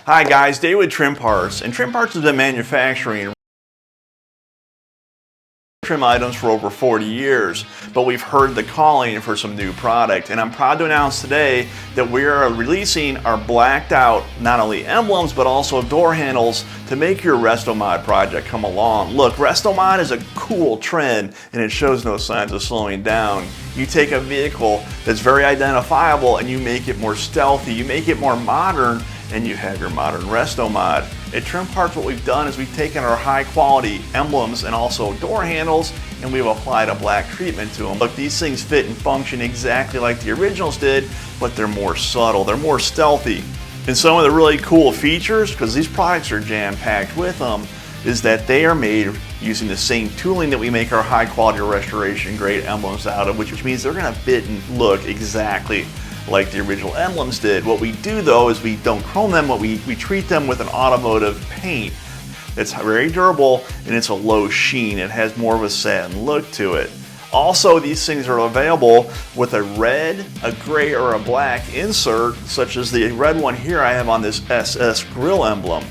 Hi guys, Dave with Trim Parts, and Trim Parts has been manufacturing trim items for over 40 years, but we've heard the calling for some new product, and I'm proud to announce today that we are releasing our blacked out not only emblems but also door handles to make your Resto-mod project come along. Look, Resto-mod is a cool trend and it shows no signs of slowing down. You take a vehicle that's very identifiable and you make it more stealthy, you make it more modern, and you have your modern Resto-mod. At Trim Parts, what we've done is we've taken our high quality emblems and also door handles and we've applied a black treatment to them. Look, these things fit and function exactly like the originals did, but they're more subtle, they're more stealthy. And some of the really cool features, because these products are jam-packed with them, is that they are made using the same tooling that we make our high quality restoration grade emblems out of, which means they're gonna fit and look exactly like the original emblems did. What we do though is we don't chrome them, we treat them with an automotive paint. It's very durable and it's a low sheen. It has more of a satin look to it. Also, these things are available with a red, a gray, or a black insert, such as the red one here I have on this SS grill emblem.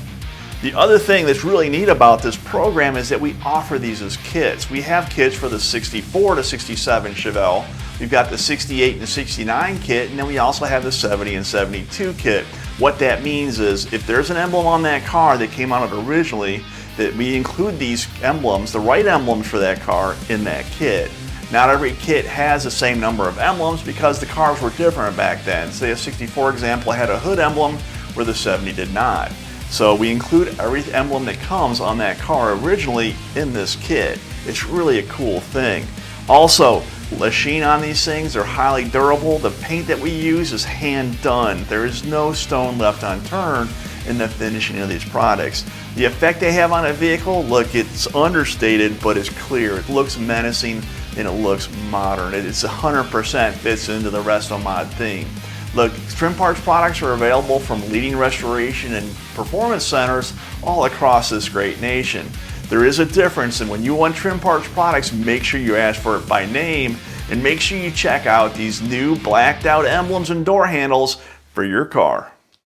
The other thing that's really neat about this program is that we offer these as kits. We have kits for the 64 to 67 Chevelle. We've got the 68 and 69 kit, and then we also have the 70 and 72 kit. What that means is if there's an emblem on that car that came out originally, that we include these emblems, the right emblems for that car, in that kit. Not every kit has the same number of emblems because the cars were different back then. Say a 64 example had a hood emblem where the 70 did not. So we include every emblem that comes on that car originally in this kit. It's really a cool thing. Also, the sheen on these things are highly durable. The paint that we use is hand done. There is no stone left unturned in the finishing of these products. The effect they have on a vehicle, look, it's understated, but it's clear. It looks menacing and it looks modern. It's 100% fits into the Resto-mod theme. Look, Trim Parts products are available from leading restoration and performance centers all across this great nation. There is a difference, and when you want Trim Parts products, make sure you ask for it by name and make sure you check out these new blacked out emblems and door handles for your car.